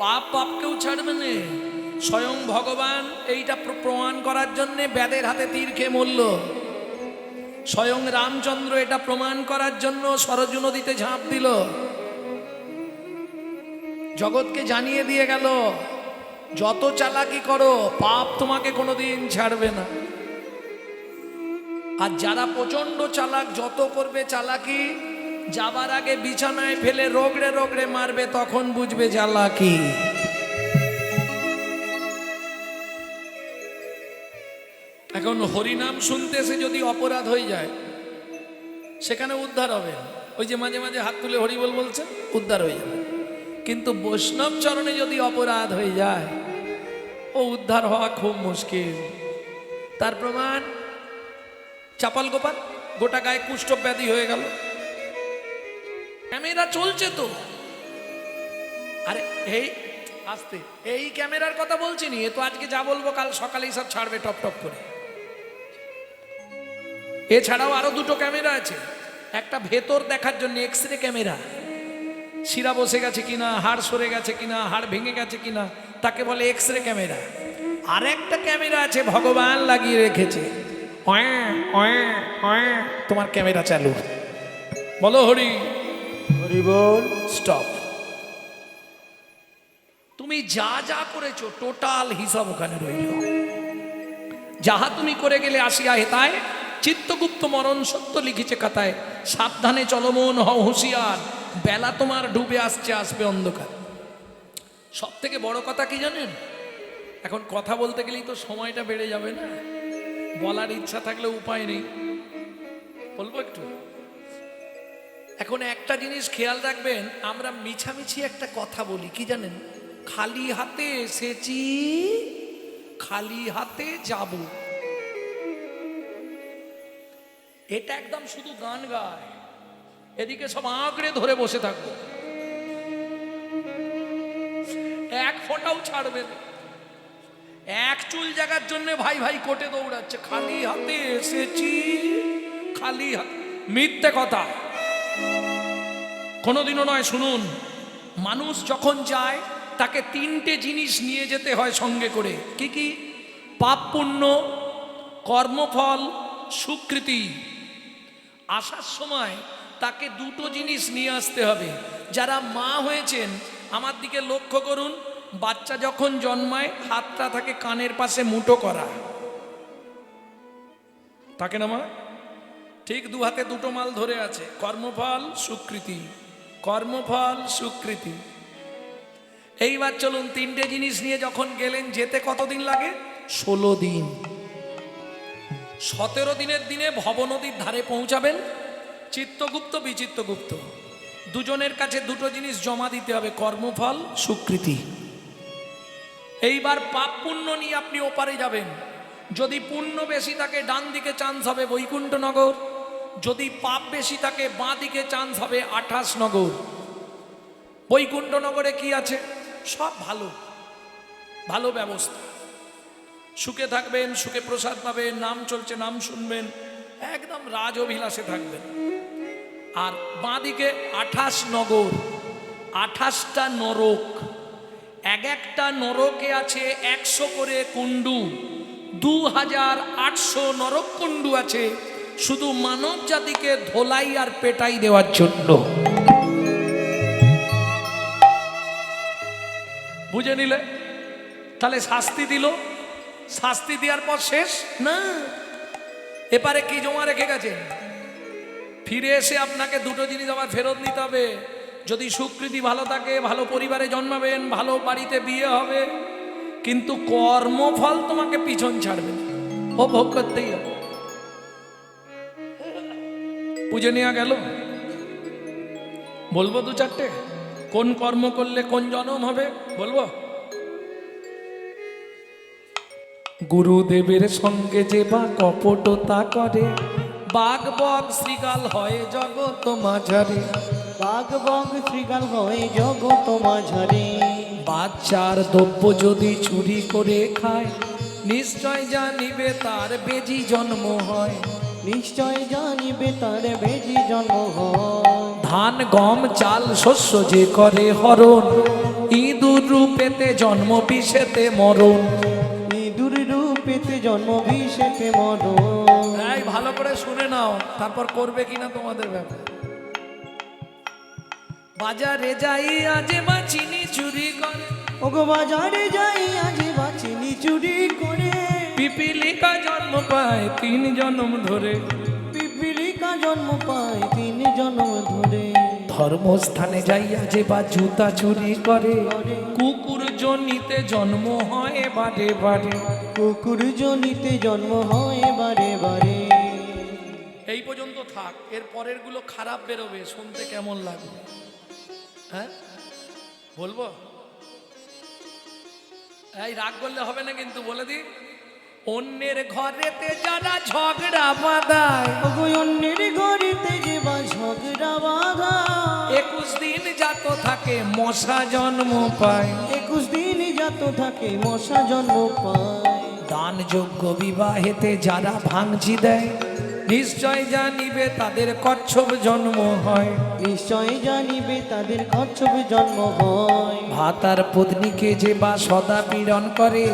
পাপ পাপকেও ছাড়বে না। স্বয়ং ভগবান এইটা প্রমাণ করার জন্যে ব্যাদের হাতে তীর খেয়ে মরল। স্বয়ং রামচন্দ্র এটা প্রমাণ করার জন্য সরজু নদীতে ঝাঁপ দিল। জগৎকে জানিয়ে দিয়ে গেল, যত চালাকি করো পাপ তোমাকে কোনোদিন ছাড়বে না। আর যারা প্রচন্ড চালাক, যত করবে চালাকি, যাবার আগে বিছানায় ফেলে রগড়ে রগড়ে মারবে, তখন বুঝবে চালাকি। এখন হরিনাম শুনতে এসে যদি অপরাধ হয়ে যায়, সেখানে উদ্ধার হবে। ওই যে মাঝে মাঝে হাত তুলে হরি বল বলছেন, উদ্ধার হয়ে যাবে। কিন্তু বৈষ্ণব চরণে যদি অপরাধ হয়ে যায়, ও উদ্ধার হওয়া খুব মুশকিল। তার প্রমাণ চাপাল গোপাল, গোটা গায়ে কুষ্ঠ ব্যাধি হয়ে গেল। ক্যামেরা চলছে তো, আরে এই আস্তে, এই ক্যামেরার কথা বলছি নি, এ তো আজকে যা বলবো কাল সকালেই সব ছাড়বে টপ টপ করে। এছাড়াও আরো দুটো ক্যামেরা আছে, একটা ভেতর দেখার জন্য এক্সরে ক্যামেরা, শিরা বসে গেছে কিনা, হাড় সরে গেছে কিনা, হাড় ভেঙে গেছে কিনা, তাকে বলে এক্সরে ক্যামেরা। আর একটা ক্যামেরা আছে ভগবান লাগিয়ে রেখেছে, তোমার ক্যামেরা চালু, বলো হরি হরি বল। স্টপ। তুমি যা যা করেছো টোটাল হিসাব ওখানে রইল। যাহা তুমি করে গেলে আসিয়া হেতায়, চিত্তগুপ্ত মরণ সত্য লিখেছে খাতায়। সাবধানে চলমন হও হুঁশিয়ার, বেলা তোমার ডুবে আসছে, আসবে অন্ধকার। সব থেকে বড় কথা কি জানেন, এখন কথা বলতে গেলেই তো সময়টা বেড়ে যাবে না, বলার ইচ্ছা থাকলে উপায় নেই, বলবো একটু। এখন একটা জিনিস খেয়াল রাখবেন, আমরা মিছামিছি একটা কথা বলি, কি জানেন, খালি হাতে এসেছি, খালি হাতে যাব। এটা একদম শুধু গান গায়, এদিকে সব আঁকড়ে ধরে বসে থাকবো, এক ফোঁটাও ছাড়বে না। এক চুল জাগার জন্য ভাই ভাই কোটে দৌড়াচ্ছে, খালি হাতে এসেছি, খালি হাতে। মিথ্যে কথা, কোনোদিনও নয়। শুনুন, মানুষ যখন যায় তাকে তিনটে জিনিস নিয়ে যেতে হয় সঙ্গে করে। কি কি? পাপ পুণ্য, কর্মফল, স্বীকৃতি। আসার সময় তাকে দুটো জিনিস নিয়ে আসতে হবে। যারা মা হয়েছেন আমার দিকে লক্ষ্য করুন, বাচ্চা যখন জন্মায় হাতটা থাকে কানের পাশে মুঠো করা, থাকে না মা? ঠিক দু হাতে দুটো মাল ধরে আছে, কর্মফল স্বীকৃতি, কর্মফল স্বীকৃতি। এইবার চলুন, তিনটে জিনিস নিয়ে যখন গেলেন, যেতে কতদিন লাগে? 16 দিন। 17 দিনের দিনে ভবনদীর ধারে পৌঁছাবেন। চিত্তগুপ্ত বিচিত্তগুপ্ত দুজনের কাছে দুটো জিনিস জমা দিতে হবে, কর্মফল স্বীকৃতি। এইবার পাপ পুণ্য নিয়ে আপনি ওপারে যাবেন। যদি পুণ্য বেশি থাকে ডান দিকে চান্স হবে বৈকুণ্ঠনগর, যদি পাপ বেশি থাকে বাঁ দিকে চান্স হবে 28 নগর। বৈকুণ্ঠনগরে কি আছে? সব ভালো ভালো ব্যবস্থা, সুখে থাকবেন, সুখে প্রসাদ পাবেন, নাম চলছে নাম শুনবেন, একদম রাজ অভিলাষে থাকবেন। আর বাঁ দিকে 28 নগর, 28টা নরক। এক একটা নরকে আছে 100 করে কুণ্ডু, 2800 নরক কুণ্ডু আছে শুধু মানব জাতিকে ধোলাই আর পেটাই দেওয়ার জন্য। বুঝে নিলে? তাহলে শাস্তি দিল, শাস্তি দেওয়ার পর শেষ না, এপারে কি জমা রেখে গেছেন? ফিরে এসে আপনাকে দুটো জিনিস আবার ফেরত নিতে হবে। যদি স্বীকৃতি ভালো থাকে, ভালো পরিবারে জন্মাবেন, ভালো বাড়িতে বিয়ে হবে, কিন্তু কর্মফল তোমাকে পিছন ছাড়বে, ও ভোগ করতেই হবে। বুঝে নেওয়া গেল? বলবো দু চারটে, কোন কর্ম করলে কোন জন্ম হবে বলবো। গুরুদেবের সঙ্গে যে বা কপটতা করে, বাঘ বক শ্রীগাল হয় জগৎ মাঝারে, বাঘ বক শ্রীগাল হয় জগৎ মাঝারে। বাচ্চার দ্রব্য যদি চুরি করে খায়, নিশ্চয় জানিবে তার বেজি জন্ম হয়, নিশ্চয় জানিবে তার বেজি জন্ম হয়। ধান গম চাল শস্য যে করে হরণ, ইঁদুর রূপেতে জন্ম বিষেতে মরণ। ইঁদুর রূপেতে জন্ম বিষেতে মরণ। এই ভালো করে শুনে নাও, তারপর করবে কিনা তোমাদের ব্যাপার। বাজারে যাই আজে বা চিনি চুরি করে, ওগো বাজারে যাই আজ বাচিনি চুরি করে। পিপিলিকা জন্ম পায় 3 জন্ম ধরে, পিপিলিকা জন্ম পায় 3 জন্ম ধরে। ধর্মস্থানে যাইয়া যে বা জুতা চুরি করে, কুকুর জনিতে জন্ম হয় বারে বারে। কুকুর জনিতে জন্ম হয় বারে বারে। এই পর্যন্ত থাক, এর পরের গুলো খারাপ বেরোবে, শুনতে কেমন লাগবে? হ্যাঁ বলবো? এই রাগ করলে হবে না কিন্তু, বলে দি। অন্যের ঘরেতে যারা ঝগড়া বাঁধায়, ওগো অন্যের ঘরেতে যে বা ঝগড়া বাঁধা। 21 দিন জাত থাকে মশা জন্ম পায়। 21 দিন জাত থাকে মশা জন্ম পায়। দানযোগ্য বিবাহেতে যারা ভাঙচি দেয়, নিশ্চয় জানিবে তাদের কচ্ছপ জন্ম হয়। নিশ্চয় জানিবে তাদের কচ্ছপ জন্ম হয়। ভাতার পত্নীকে যে বা সদা পীড়ন করে,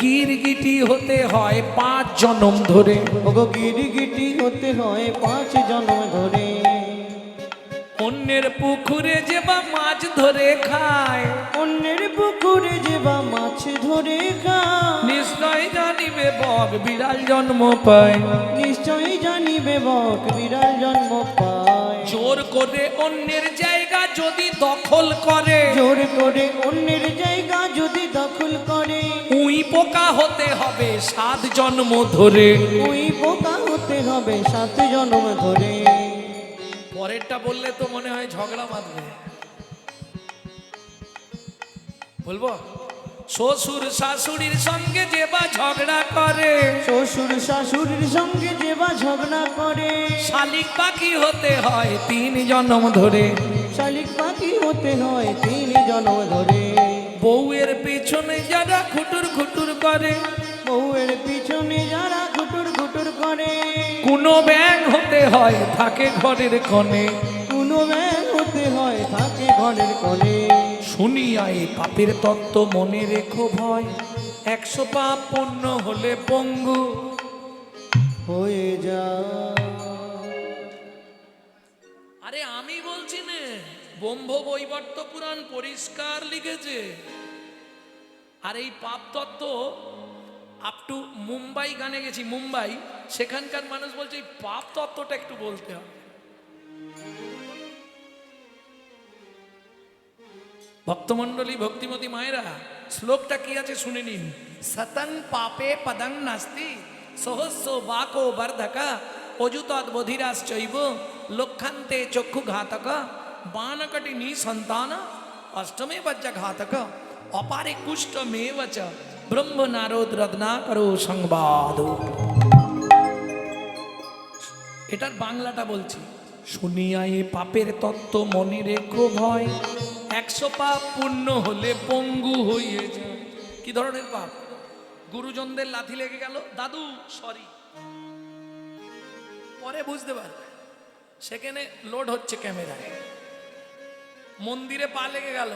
গিরগিটি হতে হয় 5 জন্ম ধরে। ওগো গিরগিটি হতে হয় 5 জন্ম ধরে। অন্যের পুকুরে যে বা মাছ ধরে খায়, অন্যের পুকুরে যে বা মাছ ধরে খায়। নিশ্চয় জানিবে বক বিড়াল জন্ম পায়। নিশ্চয় জানিবে বক বিড়াল জন্ম পায়। জোর করে অন্যের জায়গা যদি দখল করে, জোর করে অন্যের জায়গা যদি দখল করে। উই পোকা হতে হবে 7 জন্ম ধরে। ওই পোকা হতে হবে 7 জন্ম ধরে। পরেরটা বললে তো মনে হয় ঝগড়া বাঁধবে, বলবো? শ্বশুর শাশুড়ির সঙ্গে যে বা ঝগড়া করে, শ্বশুর শাশুড়ির সঙ্গে যে বা ঝগড়া করে। শালিক পাখি হতে হয় 3 জন্ম ধরে। শালিক পাখি হতে হয় 3 জন্ম ধরে। বউয়ের পিছনে যারা খুটুর খুটুর করে, বউয়ের পিছনে যারা ঘুটুর ঘুটুর করে। কোনো ব্যাং হতে হয় থাকে ঘরের কোণে। কোনো ব্যাং হতে হয় থাকে ঘরের কোণে। শুনিয়া এই পাপের তত্ত্ব মনে রেখো ভয়, 100 পাপ পূর্ণ হলে পঙ্গু হয়ে যা। আরে আমি বলছি না, ব্রহ্ম বৈবর্ত পুরাণ পরিষ্কার লিখেছে। আর এই পাপ তত্ত্ব আপ টু মুম্বাই গানে গেছি, মুম্বাই, সেখানকার মানুষ বলছে এই পাপ তত্ত্বটা একটু বলতে হবে। ভক্তমণ্ডলী, ভক্তিমতী মায়েরা, শ্লোকটা কি আছে শুনে নিন। সতং পাপে পদং নাস্তি, সহস্র বাকো বর্ধকা, অযুতৎ বধিরাশ্চৈব, লক্ষান্তে চক্ষু ঘাতক, বানকটি নিসন্তান, অষ্টমে বজ্র ঘাতক, অপারে কুষ্ঠমেব চ, ব্রহ্ম নারদ রত্নাকরো সংবাদ। এটার বাংলাটা বলছি। শুনিয়া এ পাপের তত্ত্ব মনে রেখো ভয়, 100 পাপ পূর্ণ হলে পঙ্গু হয়ে যায়। কি ধরনের পাপ? গুরুজনদের লাথি লেগে গেল, দাদু সরি, পরে বুঝতে পারবে। সেখানে লোড হচ্ছে ক্যামেরায়। মন্দিরে পা লেগে গেল,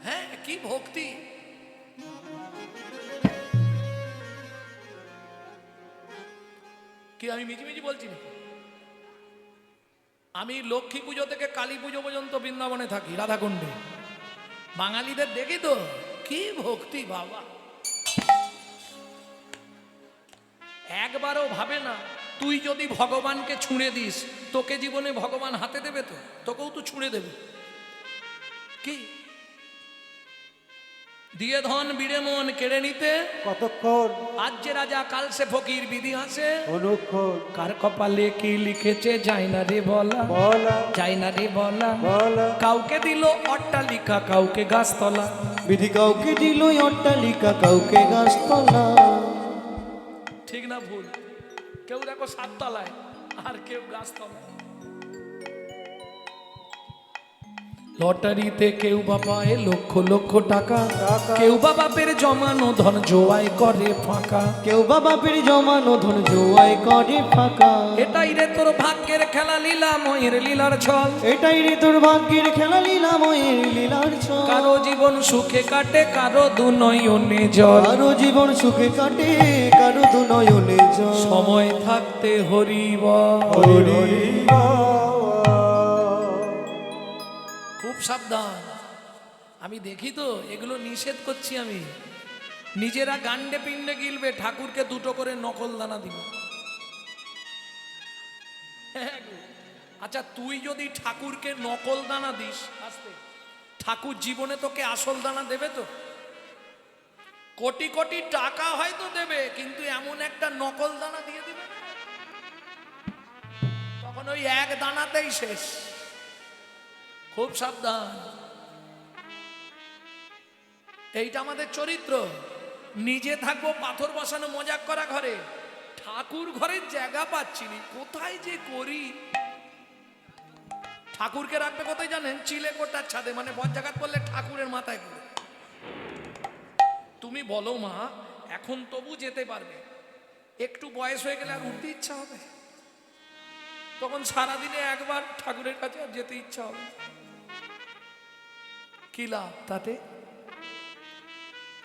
হ্যাঁ কি ভক্তি। কি আমি মিছিমিছি বলছি না? আমি লক্ষ্মী পুজো থেকে কালী পুজো পর্যন্ত বৃন্দাবনে থাকি, রাধাকুণ্ডে। বাঙালিদের দেখি তো কি ভক্তি বাবা। একবারও ভাবে না তুই যদি ভগবানকে ছুঁড়ে দিস, তোকে জীবনে ভগবান হাতে দেবে? তো তোকেও তো ছুঁড়ে দেবে। কি দিয়ে ধন বিড়ে মন কেড়ে নিতে কতক্ষণ আজ যে রাজা কাল সে ফকির বিধি হাসে। অনুক্ষণ কার কপালে কি লিখেছে যায় না রে বলা, বলা যায় না রে বলা। বলা। কাউকে দিল অট্টালিকা, কাউকে গাছতলা। বিধি কাউকে দিল অট্টালিকা, কাউকে গাছতলা। ঠিক না ভুল? কেউ দেখো 7 তলায় আর কেউ গাছতলায়। লটারিতে কেউ বা পায় লক্ষ লক্ষ টাকা, কেউ বা বাপের জমানো ধন জোয়াই করে ফাঁকা। কেউ বা বাপের জমানো ধন জোয়াই করে ফাঁকা। এটাই রে তোর ভাগ্যের খেলা, লীলাময়ের লীলার ছল। এটাই রে তোর ভাগ্যের খেলা, লীলাময়ের লীলার ছল। কারো জীবন সুখে কাটে, কারো দু নয়নে জল। কারো জীবন সুখে কাটে, কারো দু নয়নে জল। সময় থাকতে হরি বল। হরি খুব সাবধান। আমি দেখি তো এগুলো নিষেধ করছি আমি। নিজেরা গান্ডে পিণ্ডে গিলবে, ঠাকুরকে দুটো করে নকল দানা দিবে। আচ্ছা তুই যদি ঠাকুরকে নকল দানা দিস, আস্তে, ঠাকুর জীবনে তোকে আসল দানা দেবে তো? কোটি কোটি টাকা হয়তো দেবে, কিন্তু এমন একটা নকল দানা দিয়ে দিবে, তখন ওই এক দানাতেই শেষ। খুব সাবধান। এইটা আমাদের চরিত্র। নিজে থাকবো পাথর বসানো মজাক করা ঘরে, ঠাকুর ঘরের জায়গা পাচ্ছি না, কোথায় যে করি। ঠাকুরকে রাখবে কোথায় জানেন? চিলেকোটার ছাদে, মানে বজ্জাঘাত করলে ঠাকুরের মাথায় পড়ে। তুমি বলো মা, এখন তবু যেতে পারবে, একটু বয়স হয়ে গেলে আর উঠতে ইচ্ছা হবে? তখন সারাদিনে একবার ঠাকুরের কাছে আর যেতে ইচ্ছা হবে। কি লাভ তাতে?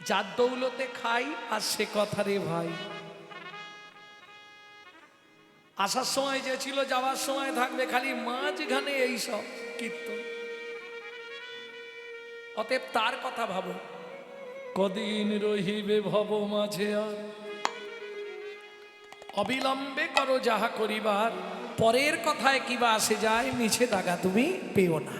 যার দৌলতে খাই আর সে কথা রে ভাই। আসার সময় যে ছিল, যাওয়ার সময় থাকবে, খালি মাঝখানে এইসব কীর্তন। অতএব তার কথা ভাবো, কদিন রহিবে ভব মাঝে আর, অবিলম্বে করো যাহা করিবার, পরের কথায় কিবা আসে যায়, মিছে দাগা তুমি পেও না।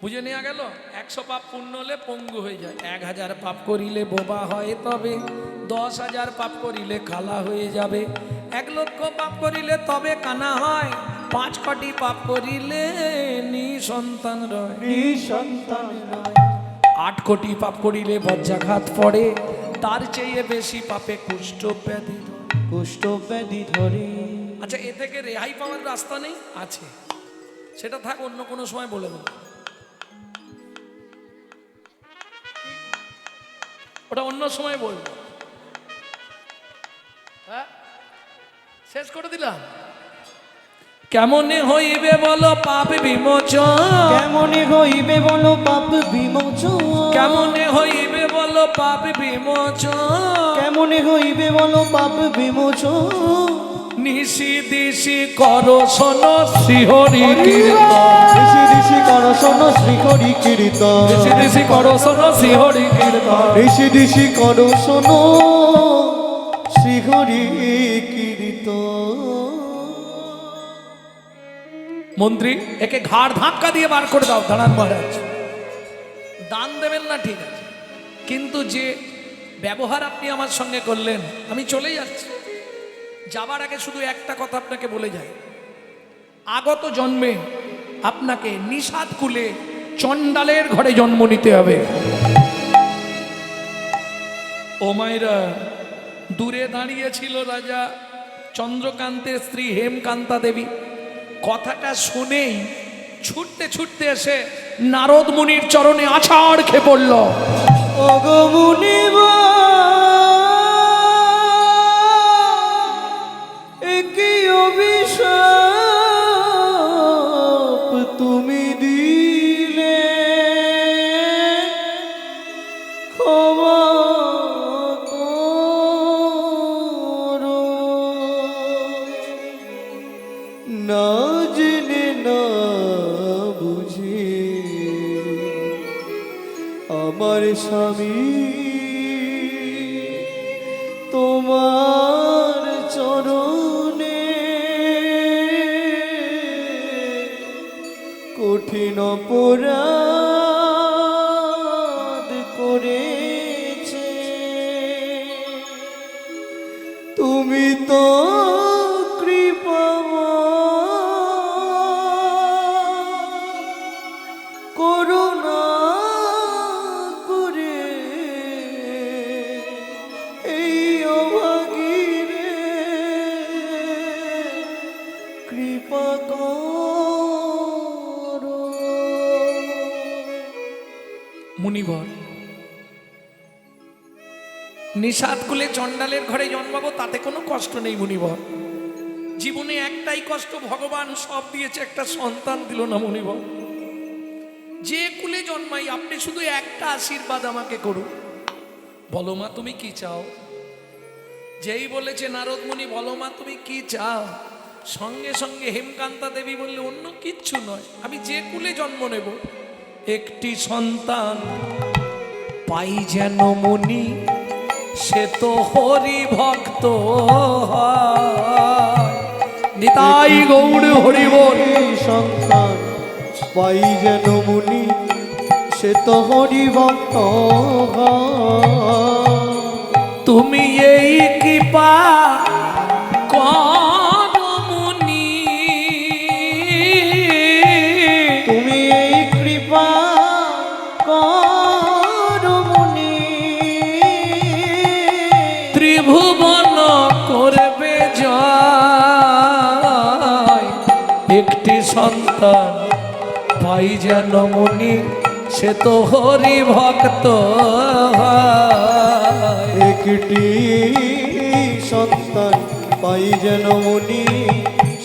বুঝে নেওয়া গেল? 100 পাপ পূর্ণ হলে পঙ্গু হয়ে যায়, 1000 পাপ করিলে বোবা হয় তবে, 10,000 পাপ করিলে কালা হয়ে যাবে, 1 লক্ষ পাপ করিলে তবে কানা হয়, 5 কোটি পাপ করিলে নিঃসন্তান রয়। নিঃসন্তান রয়। 8 কোটি পাপ করিলে বজ্রাঘাত পড়ে, তার চেয়ে বেশি পাপে কুষ্ঠ ব্যাধি ধরে। কুষ্ঠ ব্যাধি ধরে। আচ্ছা এ থেকে রেহাই পাওয়ার রাস্তা নেই? আছে, সেটা থাক অন্য কোনো সময় বলে দেবো। ওটা অন্য সময় বলবো। হ্যাঁ, শেষ করে দিলাম। কেমনে হইবে বলো পাপ বিমোচন? কেমনে হইবে বলো পাপ বিমোচন? কেমনে হইবে বলো পাপ বিমোচন? কেমনে হইবে বলো পাপ বিমোচন? নিশি দিশি করো শোনো শ্রীহরি কীর্তন। দিশি দিশি করো শোনো শ্রীহরি কীর্তন। দিশি দিশি করো শোনো শ্রীহরি কীর্তন। দিশি দিশি করো শোনো শ্রীহরি কীর্তন। মন্ত্রী একে ঘাড় ধাক্কা দিয়ে বার করে দাও। দাঁড়ান মহারাজ, দান দেবেন না ঠিক আছে, কিন্তু যে ব্যবহার আপনি আমার সঙ্গে করলেন, আমি চলে যাচ্ছি। যাবার আগে শুধু একটা কথা আপনাকে বলে যাই, আগত জন্মে আপনাকে নিষাদ কুলে চণ্ডালের ঘরে জন্ম নিতে হবে। ও মায়েরা, দূরে দাঁড়িয়েছিল রাজা চন্দ্রকান্তের স্ত্রী হেমকান্তা দেবী। কথাটা শুনেই ছুটতে ছুটতে এসে নারদ মুনির চরণে আছাড় খেয়ে পড়ল। ওগো মুনিবা, কি অভিশাপ তুমি দিলে, ক্ষমা করো। না জেনে না বুঝে আমার স্বামী তোমার চরণে কঠিন অপরাধ করেছে। তুমি তো করুণা করে এই অভাগীরে কৃপা করো। মুনিবর। নিষাদ কুলে চণ্ডালের ঘরে জন্মাবো তাতে কোনো কষ্ট নেই মুনিবর। জীবনে একটাই কষ্ট, ভগবান সব দিয়েছে, একটা সন্তান দিল না মুনিবর। যে কুলে জন্মাই আপনি শুধু একটা আশীর্বাদ আমাকে করুন। বলো মা তুমি কি চাও? যেই বলেছে নারদ মুনি বলো মা তুমি কি চাও, সঙ্গে সঙ্গে হেমকান্তা দেবী বললে অন্য কিচ্ছু নয়, আমি যে কুলে জন্ম নেব একটি সন্তান পাই যেন মুনি, সে তো হরি ভক্ত হয়। নিতাই গৌর হরি বল। সন্তান পাই যেন মুনি, সে তো হরি ভক্ত হয়। তুমি এই কৃপা করো মুনি, তুমি এই কৃপা করো মুনি, ত্রিভুবন করবে জয়। একটি সন্তান পাই যেন মুনি, সে তো হরি ভক্ত হয়। একটি সন্তান পাই যেন মুনি,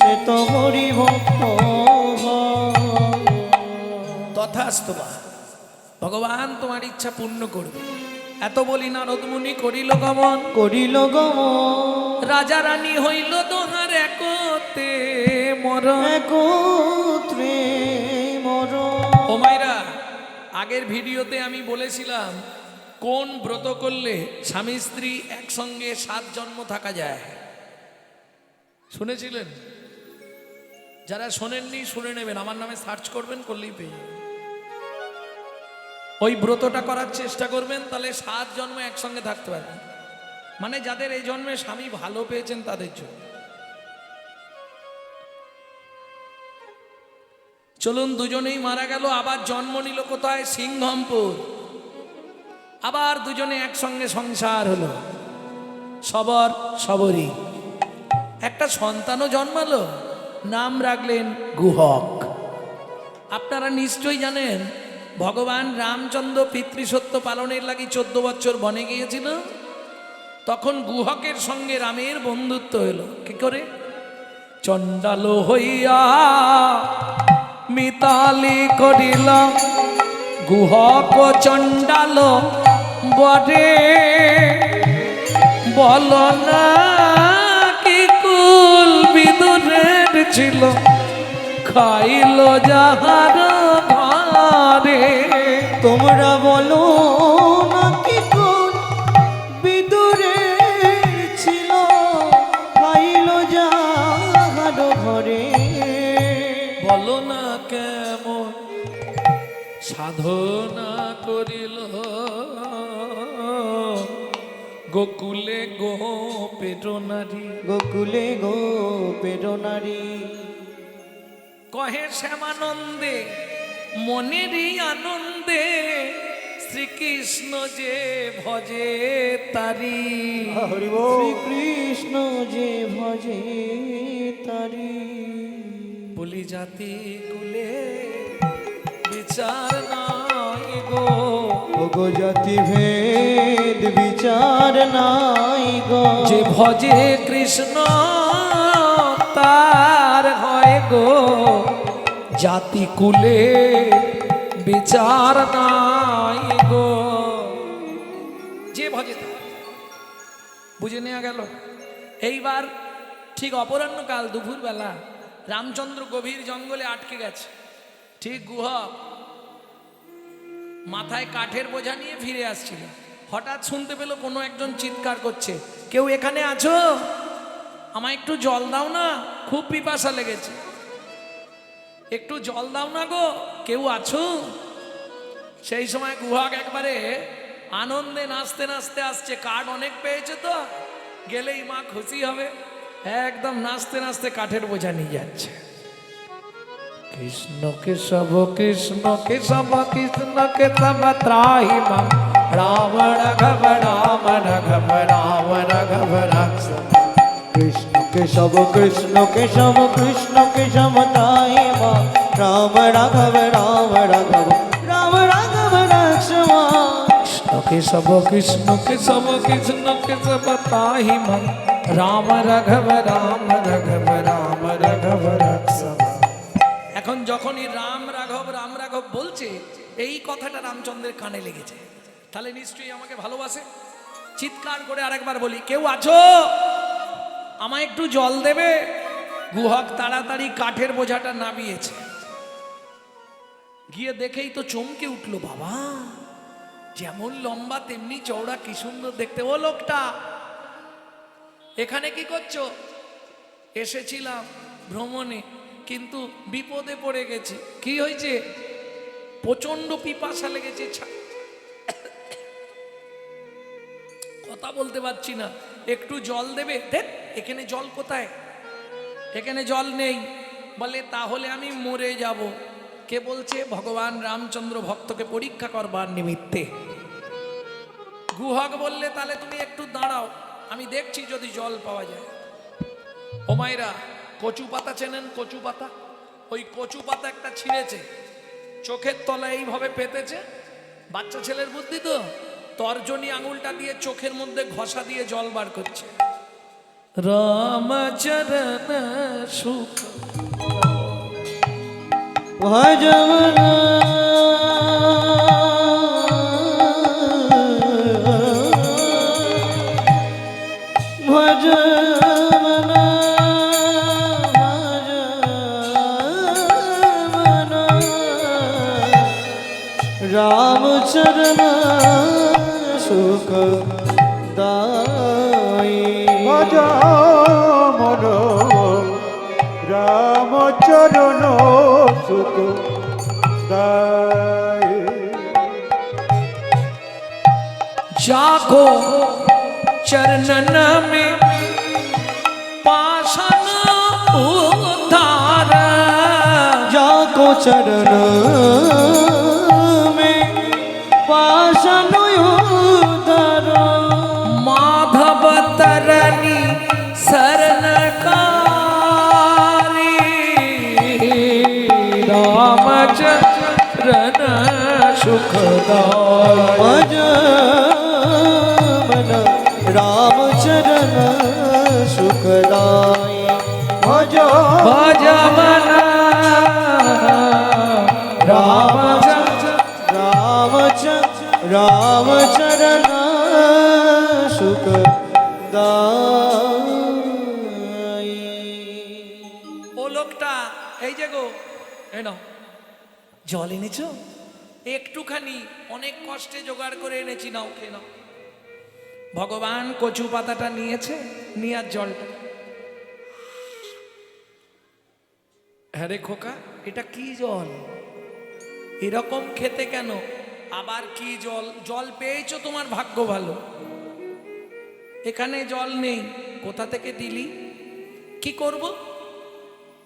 সে তো হরি ভক্ত হয়। তথাস্তু মা, ভগবান তোমার ইচ্ছা পূর্ণ করবে। এত বলি নারদ মুনি করিল গমন, করিল গমন, রাজা রানী হইল দোহার একতে মরণ। একত্রে মরণ। ও মাইরা, আগের ভিডিওতে আমি বলেছিলাম কোন ব্রত করলে স্বামী স্ত্রী একসঙ্গে 7 জন্ম থাকা যায়, শুনেছিলেন? যারা শোনেননি শুনে নেবেন, আমার নামে সার্চ করবেন, করলেই পেয়ে যাবেন। ওই ব্রতটা করার চেষ্টা করবেন, তাহলে 7 জন্ম একসঙ্গে থাকতে পারবেন। মানে যাদের এই জন্মে স্বামী ভালো পেয়েছেন তাদের জন্য। চলুন, দুজনেই মারা গেল, আবার জন্ম নিল কোথায়? সিংহমপুর। আবার দুজনে একসঙ্গে সংসার হলো, সবর সবরী। একটা সন্তানও জন্মালো, নাম রাখলেন গুহক। আপনারা নিশ্চয়ই জানেন ভগবান রামচন্দ্র পিতৃসত্য পালনের লাগি 14 বছর বনে গিয়েছিল। তখন গুহকের সঙ্গে রামের বন্ধুত্ব হলো। কি করে? চণ্ডাল হইয়া মিতালি করিল, গুহক চণ্ডাল বরে। বল না কি কুল বিদুরের ছিল, খাইল যাহার ঘরে। তোমরা বলো না কি কোন বিদুরে ছিল, খাইল যাহার ঘরে। বলো না কেমন সাধনা করিল, গোকুলে গোপের নারী। গোকুলে গোপের নারী। কহে শ্যামানন্দে মনেরই আনন্দে, শ্রীকৃষ্ণ যে ভজে তারি। শ্রীকৃষ্ণ যে ভজে তারি। বলি জাতি কুলে বিচার নাই গো, ওগো জাতি ভেদ বিচার নাই গো। যে ভজে কৃষ্ণ তার হয় গো, জাতি কুলে বিচার নাই গো। যে ভজে তার, বুঝে নেওয়া গেল। এইবার ঠিক অপরাহ্নকাল, দুপুরবেলা, রামচন্দ্র গভীর জঙ্গলে আটকে গেছে। ঠিক গুহক মাথায় কাঠের বোঝা নিয়ে ফিরে আসছিল। হঠাৎ শুনতে পেল কোনো একজন চিৎকার করছে, কেউ এখানে আছো? আমায় একটু জল দাও না, খুব পিপাসা লেগেছে। একটু জল দাও না গো, কেউ আছো? সেই সময় গুহক একবারে আনন্দে নাচতে নাচতে আসছে। কাঠ অনেক পেয়েছে তো, গেলেই মা খুশি হবে। একদম নাচতে নাচতে কাঠের বোঝা নিয়ে যাচ্ছে। কৃষ্ণ কেশব কৃষ্ণ কেশব কৃষ্ণ কেশব ত্রাহি মাম, রাম রাঘব রাম রাঘব রাম রাঘব রাঘব। কৃষ্ণ কেশব কৃষ্ণ কেশব কৃষ্ণ কেশব তাই মা, রাম রাঘব রাম রাঘব রাম রাঘব রাঘব। কৃষ্ণ কেশব কৃষ্ণ কেশব তাহি মন রাম রাঘব রাম রাঘব রাম রাঘব রাঘব। এখন যখনই রাম রাঘব বলছে এই কথাটা রামচন্দ্রের কানে লেগেছে, তাহলে নিশ্চয়ই আমাকে ভালোবাসে। চিৎকার করে আরেকবার বলি, কেউ আছো আমায় একটু জল দেবে? গুহক তাড়াতাড়ি কাঠের বোঝাটা নামিয়েছে, গিয়ে দেখেই তো চমকে উঠলো, বাবা যেমন লম্বা তেমনি চওড়া, কি সুন্দর দেখতে। ও লোকটা, এখানে কি করছো? এসেছিলাম ভ্রমণে, কিন্তু বিপদে পড়ে গেছি। কি হয়েছে? প্রচন্ড পিপাসা লেগেছে, কথা বলতে পারছি না, একটু জল দেবে? দেখ এখানে জল কোথায়? এখানে জল নেই। বলে তাহলে আমি মরে যাব। কে বলছে? ভগবান রামচন্দ্র ভক্তকে পরীক্ষা করবার নিমিত্তে। গুহক বললে তাহলে তুমি একটু দাঁড়াও, আমি দেখছি যদি জল পাওয়া যায়। ও মায়েরা, কচু পাতা চেনেন? কচু পাতা, ওই কচু পাতা একটা ছিঁড়েছে, চোখের তলায় এইভাবে পেতেছে। বাচ্চা ছেলের বুদ্ধি তো, তর্জনী আঙুলটা দিয়ে চোখের মধ্যে ঘষা দিয়ে জল বার করছে। রামচরণ সুখ ভজন ভজন রামচরণ সুখ দায়ী। ভজ মন রামচরণ সুখ দায়। जाको चरणन में पाषाण उद्धार, जाको चरण में पाषाण उद्धार। माधव तरनी शरणकारी, रामचरण सुखदाय। रामचरण सुखदाय। भज भज मन रामचरण सुखदाय। ও লোকটা, এই যে গো, এই নাও জল এনেছো? একটুখানি, অনেক কষ্টে জোগাড় করে এনেছি, নাও খেয়ে নাও। ভগবান কচু পাতাটা নিয়েছে, নিয়ে আর জলটা। হ্যাঁ রে খোকা, এটা কি জল? এরকম খেতে কেন? আবার কি জল? জল পেয়েছো, তোমার ভাগ্য ভালো। এখানে জল নেই, কোথা থেকে দিলি? কি করব?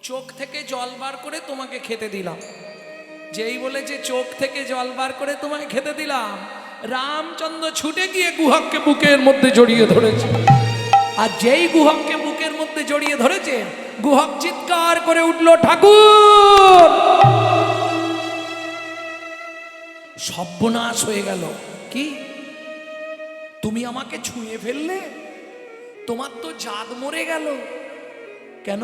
চোখ থেকে জল বার করে তোমাকে খেতে দিলাম। যেই বলেছে চোখ থেকে জল বার করে তোমায় খেতে দিলাম, রামচন্দ্র ছুটে গিয়ে গুহককে বুকের মধ্যে জড়িয়ে ধরেছে। আর যেই গুহককে বুকের মধ্যে জড়িয়ে ধরেছে, গুহক চিৎকার করে উঠল, ঠাকুর! সর্বনাশ হয়ে গেল। কি? তুমি আমাকে ছুঁয়ে ফেললে? তোমার তো জাত মরে গেল। কেন?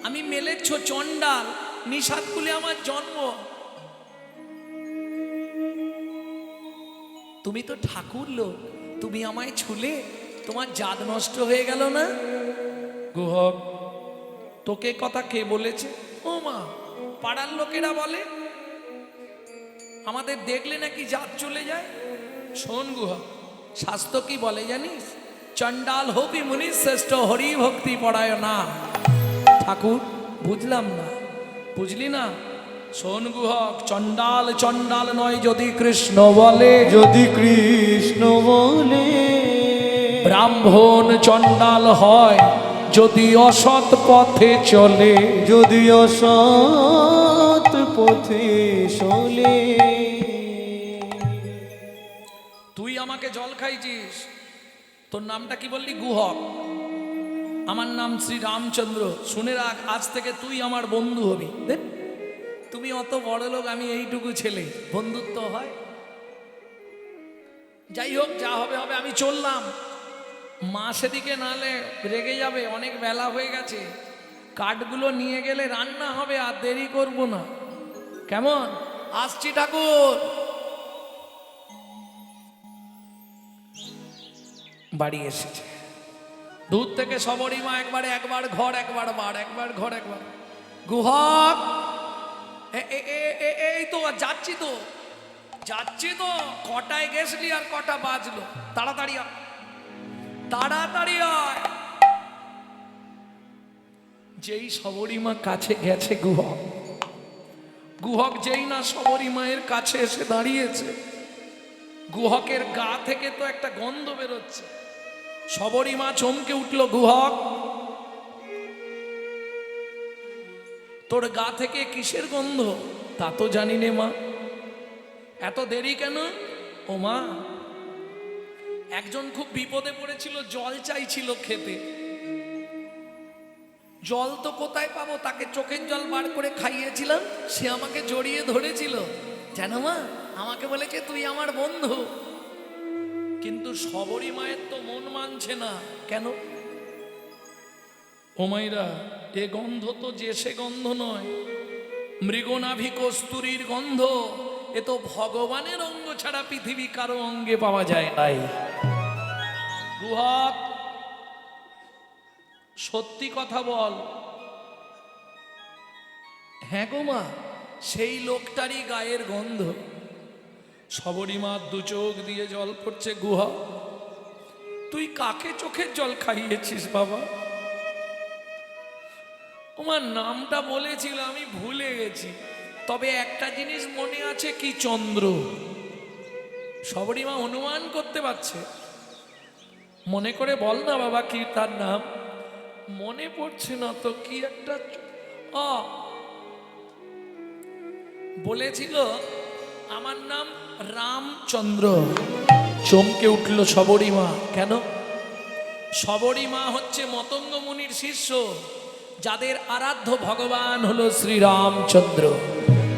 আমি মেলেচ্ছ চণ্ডাল, নিষাদ কুলে আমার জন্ম। তুমি তো ঠাকুর লোক, তুমি আমায় ছুলে, তোমার জাত নষ্ট হয়ে গেল না? গুহক, তোকে কথা কে বলেছে? ও মা, পাড়ার লোকেরা বলে, আমাদের দেখলে নাকি জাত চলে যায়। শোন গুহক, শাস্ত্র কি বলে জানিস? চণ্ডাল হবি মুনি শ্রেষ্ঠ, হরি ভক্তি পড়ায় না। ঠাকুর, বুঝলাম না। বুঝলি না? শোন গুহক, চণ্ডাল চণ্ডাল নয় যদি কৃষ্ণ বলে, যদি কৃষ্ণ বলে। ব্রাহ্মণ চণ্ডাল হয় যদি অসৎ পথে চলে, যদি অসৎ পথে চলে। তুই আমাকে জল খাইছিস, তোর নামটা কি বললি? গুহক। আমার নাম শ্রী রামচন্দ্র। শুনে রাখ, আজ থেকে তুই আমার বন্ধু হবি। দেখ, তুমি অত বড় লোক, আমি এইটুকু ছেলে, বন্ধুত্ব হয়? যাই হোক, যা হবে হবে, আমি চললাম। মা সেদিকে নালে রেগে যাবে, অনেক বেলা হয়ে গেছে। কাঠগুলো নিয়ে গেলে রান্না হবে, আর দেরি করব না। কেমন? আসছি ঠাকুর। বাড়ি এসেছে, দূর থেকে সবরই মা একবার ঘর, একবার বার, একবার ঘর, একবার গুহক। এই তো যাচ্ছি তো, কটায় গেছলি আর কটা বাজলো? তাড়াতাড়ি আয়, তাড়াতাড়ি আয়। যেই সবরী মা কাছে গেছে গুহক যেই না সবরী মায়ের কাছে এসে দাঁড়িয়েছে, গুহকের গা থেকে তো একটা গন্ধ বেরোচ্ছে। সবরী মা চমকে উঠল, গুহক তোর গা থেকে কিসের গন্ধ? তা তো জানি নে মা, এত দেরি কেন? ও মা, একজন খুব বিপদে পড়েছিল, জল চাইছিল খেতে। জল তো কোথায় পাবো, তাকে চোখের জল বার করে খাইয়েছিলাম, সে আমাকে জড়িয়ে ধরেছিল, জানো মা, আমাকে বলেছে তুই আমার বন্ধু। কিন্তু সবরী মায়ের তো মন মানছে না। কেন? ও মাইরা, এ গন্ধ তো যে সে গন্ধ নয়, মৃগনাভি কস্তুরীর গন্ধ। এ তো ভগবানের অঙ্গ ছাড়া পৃথিবী কারো অঙ্গে পাওয়া যায় নাই। গুহক, সত্যি কথা বল। হ্যাঁ গো মা, সেই লোকটারই গায়ের গন্ধ। সবরী মা দু চোখ দিয়ে জল পড়ছে। গুহক, তুই কাকে চোখের জল খাইয়েছিস বাবা? তোমার নামটা বলেছিল, আমি ভুলে গেছি, তবে একটা জিনিস মনে আছে, কি চন্দ্র। সবরী মা অনুমান করতে পারছে। মনে করে বল না বাবা, কি তার নাম? মনে পড়ছে না তো, কি একটা বলেছিল, আমার নাম রামচন্দ্র। চমকে উঠল সবরী মা। কেন? সবরী মা হচ্ছে মতঙ্গ মুনির শিষ্য, যাদের আরাধ্য ভগবান হলো শ্রী রামচন্দ্র।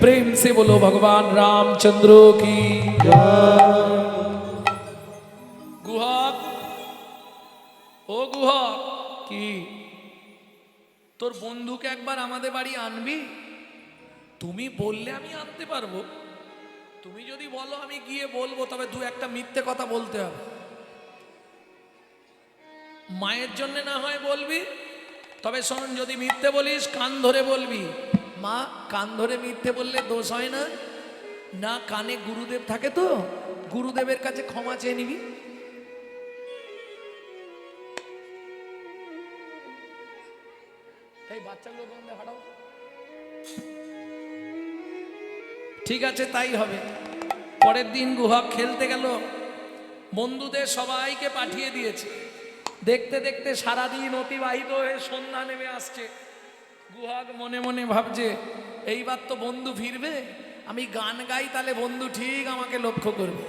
প্রেম সে বলো ভগবান রামচন্দ্র কি। গুহক, ও গুহক, কি তোর বন্ধুকে একবার আমাদের বাড়ি আনবি? তুমি বললে আমি আনতে পারবো, তুমি যদি বলো আমি গিয়ে বলবো, তবে দু একটা মিথ্যে কথা বলতে হবে। মায়ের জন্য না হয় বলবি, তবে শোন, যদি মিথ্যে বলিস কান ধরে বলবি। মা, কান ধরে মিথ্যে বললে দোষ হয় না? না, কানে গুরুদেব থাকে তো, গুরুদেবের কাছে ক্ষমা চেয়ে নিবি। এই বাচ্চাগুলো বন্ধে হাঁটাও। ঠিক আছে, তাই হবে। পরের দিন গুহক খেলতে গেল, বন্ধুদের সবাইকে পাঠিয়ে দিয়েছে। দেখতে দেখতে সারাদিন অতিবাহিত হয়ে সন্ধ্যা নেমে আসছে। গুহক মনে মনে ভাবছে, এইবার তো বন্ধু ফিরবে, আমি গান গাই, তাহলে বন্ধু ঠিক আমাকে লক্ষ্য করবে।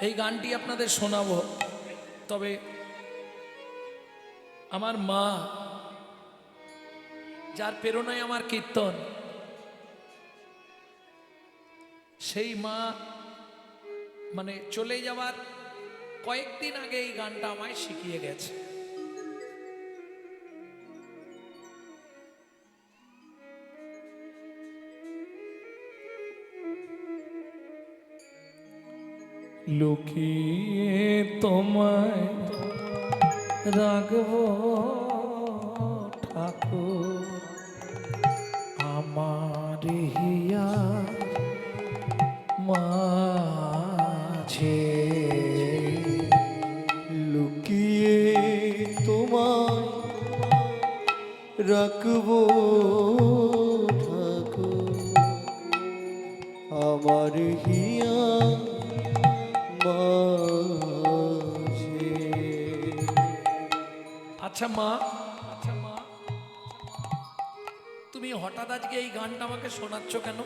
এই গানটি আপনাদের শোনাবো, তবে আমার মা, যার প্রেরণায় আমার কীর্তন, সেই মা মানে চলে যাওয়ার কয়েকদিন আগে এই গানটা আমায় শিখিয়ে গেছে। লুকিয়ে তোমায় রাখবো ঠাকুর, আমার হিয়া মাঝে। লুকিয়ে তোমায় রাখবো ঠাকুর, আমার হিয়া মাঝে। আচ্ছা মা, তুমি হঠাৎ আজকে এই গানটা আমাকে শোনাচ্ছ কেন?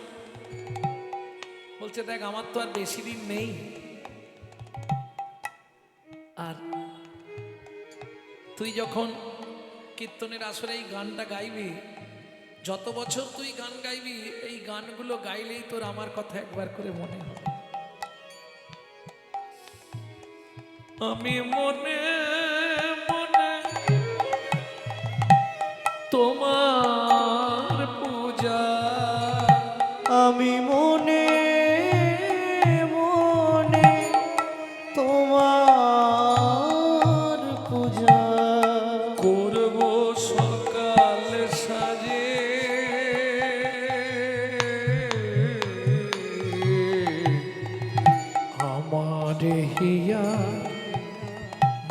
বলছে, দেখ, আমার তো আর বেশি দিন নেই, আর তুই যখন কীর্তনের আসরে এই গানটা গাইবি, যত বছর তুই গান গাইবি এই গানগুলো গাইলেই তোর আমার কথা একবার করে মনে হবে। আমি মনে মনে তোমার পূজা, আমি মনে মনে তোমার পূজা করব সকাল সাজে, আমার হিয়া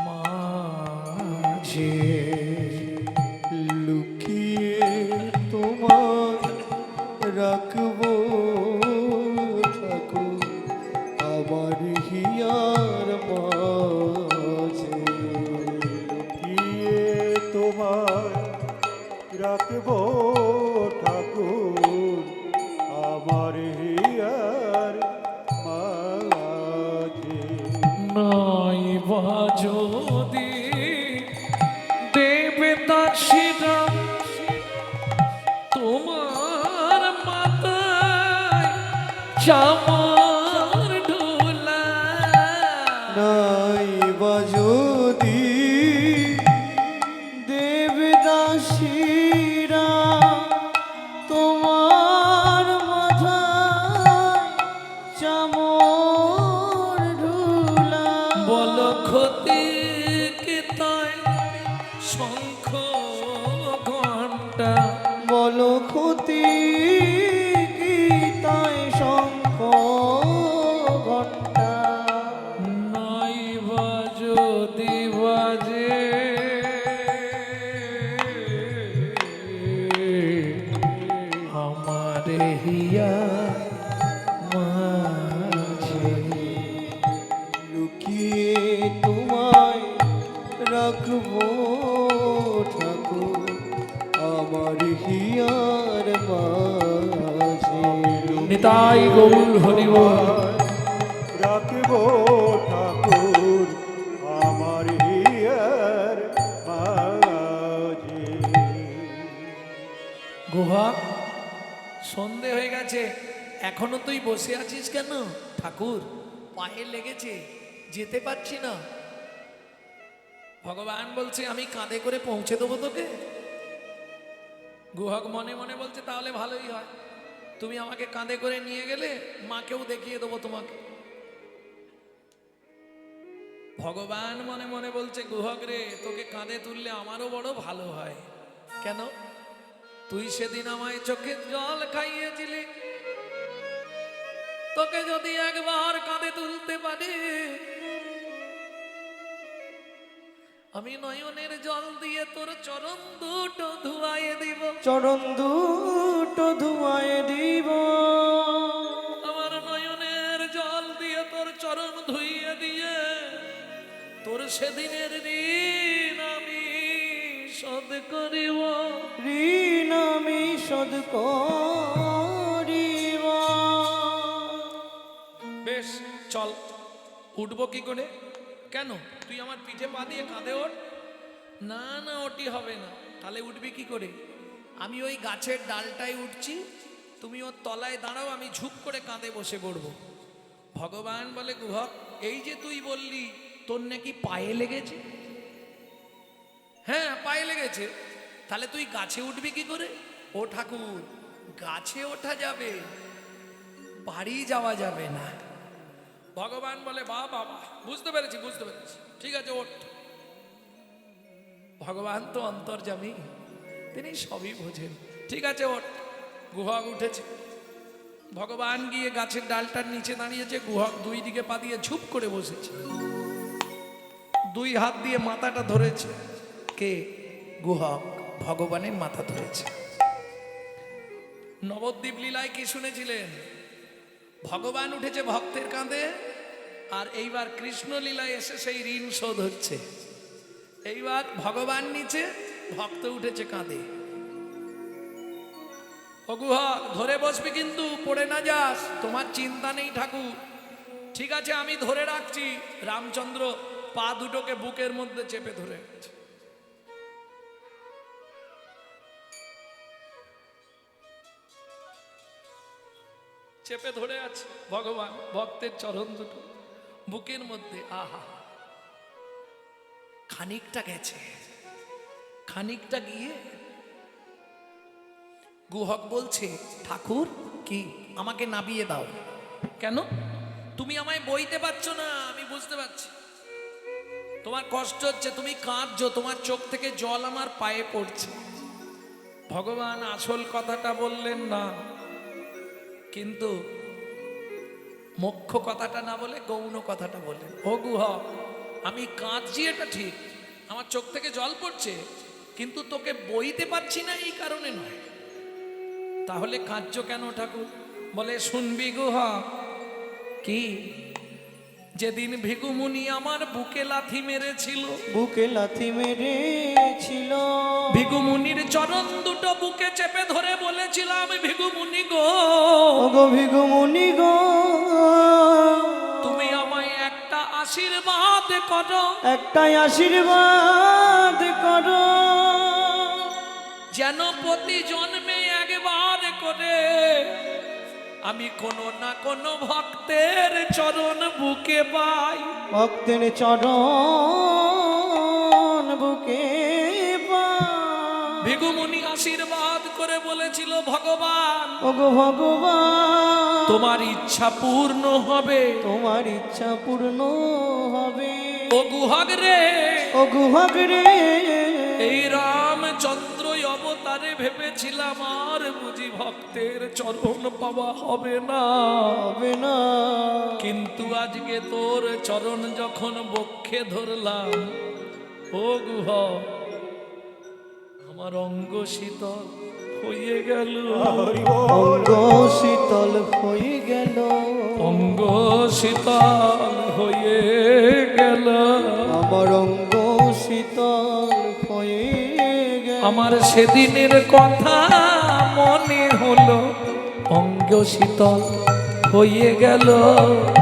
মাঝে লুকিয়ে তোমার রাখবো ঠাকুর আমার হিয়ার মাঝে। গিয়ে তোমার রাখবো ঠাকুর আমার হিয়ার মাঝে। নাই বা যদি দেবদাসীরা তোমার মাথায় চামার ঢোলা, নাই বা যদি দেবদাসীরা তোমার মাথায় চামর ঢুলা, বল ক্ষতি কি তাই শঙ্খ ঘণ্টা, বলো ক্ষতি কি তাই শঙ্খ ঘণ্টা, নাই বা যদি বাজে আমার হিয়া মাঝে, লুকিয়ে তোমায় রাখবো ঠাকুর আমার হিয়ার মাঝে। নিতাই গৌর হরিবল। রাখবো ঠাকুর আমার হিয়ার মাঝে। গুহা, সন্ধে হয়ে গেছে, এখনো তুই বসে আছিস কেন? ঠাকুর পায়ে লেগেছে, যেতে পারছি না। ভগবান বলছে আমি কাঁধে করে পৌঁছে দেবো তোকে। গুহক মনে মনে বলছে তাহলে ভালোই হয়, তুমি আমাকে কাঁধে করে নিয়ে গেলে মাকেও দেখিয়ে দেবো তোমাকে। ভগবান মনে মনে বলছে গুহক রে, তোকে কাঁধে তুললে আমারও বড় ভালো হয়। কেন? তুই সেদিন আমায় চোখে জল খাইয়েছিলি, তোকে যদি একবার কাঁধে তুলতে পারি আমি নয়নের জল দিয়ে তোর চরণ দুটো ধুয়াইয়ে দিব, চরণ দুটো ধুয়ায় দিব, আমার নয়নের জল দিয়ে তোর চরণ ধুইয়ে দিয়ে তোর সেদিনের ঋণ আমি শোধ করিব, ঋণ আমি শোধ করিব। বেশ চল, উঠবো কি করে? কেন তুই আমার পিঠে পা দিয়ে কাঁধে ওঠ। না না ওটি হবে না। তাহলে উঠবি কি করে? আমি ওই গাছের ডালটায় উঠছি, তুমি ওর তলায় দাঁড়াও, আমি ঝুপ করে কাঁধে বসে পড়ব। ভগবান বলে গুহক, এই যে তুই বললি তোর নাকি পায়ে লেগেছে। হ্যাঁ পায়ে লেগেছে, তাহলে তুই গাছে উঠবি কি করে? ও ঠাকুর, গাছে ওঠা যাবে, বাড়ি যাওয়া যাবে না। ভগবান বলে বাহ বাবা, বুঝতে পেরেছি বুঝতে পেরেছি, ঠিক আছে ওঠ। ভগবান তো অন্তর্যামী, তিনি সবই বোঝেন। ঠিক আছে ওঠ। গুহক উঠেছে, ভগবান গিয়ে গাছের ডালটার নিচে দাঁড়িয়েছে, গুহক দুই দিকে পা দিয়ে ঝুপ করে বসেছে, দুই হাত দিয়ে মাথাটা ধরেছে। কে? গুহক ভগবানের মাথা ধরেছে। নবদ্বীপ লীলায় কি শুনেছিলেন? ভগবান উঠেছে ভক্তের কাঁধে, আর এইবার কৃষ্ণ লীলায় এসে সেই ঋণ শোধ হচ্ছে। এইবার ভগবান নিচে, ভক্ত উঠেছে কাঁধে। ও গুহক, ধরে বসবি কিন্তু, পড়ে না যাস। তোমার চিন্তা নেই ঠাকুর, ঠিক আছে আমি ধরে রাখছি। রামচন্দ্র পা দুটোকে বুকের মধ্যে চেপে ধরে রেখেছে। চেপে ধরে আছে ভগবান ভক্তের চরণ দুটো বুকের মধ্যে। আহা, খানিকটা গেছে, খানিকটা গিয়ে গুহক বলছে, ঠাকুর কি আমাকে নাবিয়ে দাও। কেন? তুমি আমায় বইতে পারছো না, আমি বুঝতে পারছি তোমার কষ্ট হচ্ছে, তুমি কাঁদছো, তোমার চোখ থেকে জল আমার পায়ে পড়ছে। ভগবান আসল কথাটা বললেন না, কিন্তু মুখ্য কথাটা না বলে গৌণ কথাটা বললেন। ও গুহক, আমি কাঁদছি এটা ঠিক, আমার চোখ থেকে জল পড়ছে, কিন্তু তোকে বইতে পারছি না এই কারণে নয়। তাহলে কাঁদছো কেন ঠাকুর? বলে, শুনবি গুহক, কি যেদিন ভিগুমুনি আমার বুকে লাথি মেরেছিল, বুকে লাথি মেরেছিল, ভিগুমুনির চরণ দুটো বুকে চেপে ধরে বলেছিলাম, ভিগুমুনি গো, ওগো ভিগুমুনি গো, তুমি আমায় একটা আশীর্বাদ করো, একটাই আশীর্বাদ করো, যেন প্রতি জন্মে একবার করে আমি কোনো না কোনো ভক্তের চরণ বুকে পাই। ভক্তের চরণ বুকে পাই। ভিগুমুনি আশীর্বাদ করে বলেছিল, ভগবান ওগো ভগবান, তোমার ইচ্ছা পূর্ণ হবে, তোমার ইচ্ছা পূর্ণ হবে। ও গুহক রে, ও গুহক রে, এই রামচন্দ্র অবতারে ভেবেছিলাম আর বুঝি ভক্তের চরণ পাওয়া হবে না, হবে না, কিন্তু আজকে তোর চরণ যখন বক্ষে ধরলাম, ও গুহ, আমার অঙ্গ শীতল হয়ে গেল, হরি বল। অঙ্গ শীতল হয়ে গেল, অঙ্গ শীতল হয়ে গেল, আমার অঙ্গ শীতল হয়ে গেল, আমার সেদিনের কথা মনে হলো, অঙ্গ শীতল হয়ে গেল,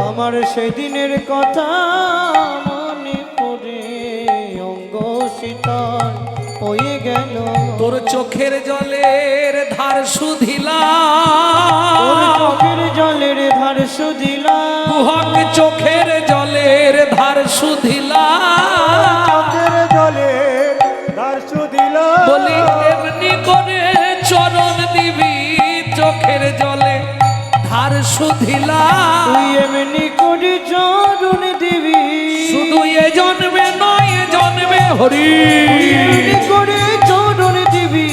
আমার সেদিনের কথা মনে পড়ে, অঙ্গ শীতল হয়ে গেল, তোর চোখের জলের ধার শুধিলা, তোর চোখের জলের ধার শুধিলা, গুহক চোখের জলের ধার শুধিলা, চোখের জলে দার্শু দিল, বলি এমনি করে চরণ দিবি, চোখের জলে ধার শুধিলা, তুই এমনি করে চরণ দিবি, শুধু এ জন্মে নয় এ জন্মে হরি, এমনি করে চরণ দিবি,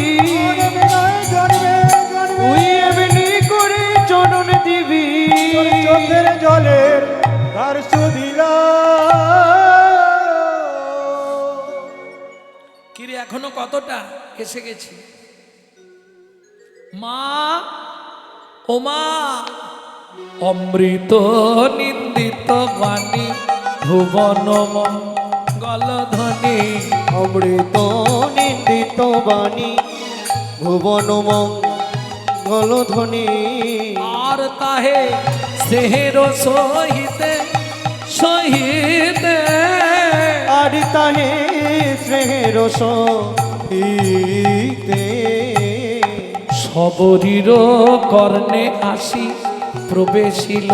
তুই এমনি করে চরণ দিবি, চোখের জলের দার্শু দিল। কিরে এখনো কতটা এসে গেছি। মা, ও মা, অমৃত নিন্দিত বাণী ভুবন মঙ্গলধ্বনি, অমৃত নিন্দিত বাণী ভুবন মঙ্গলধ্বনি, আর তাহে সেহের সহিতে সহিতে, আর তাহে শ্রেহের সহিতে, সবরীর কর্ণে আসি প্রবেশিল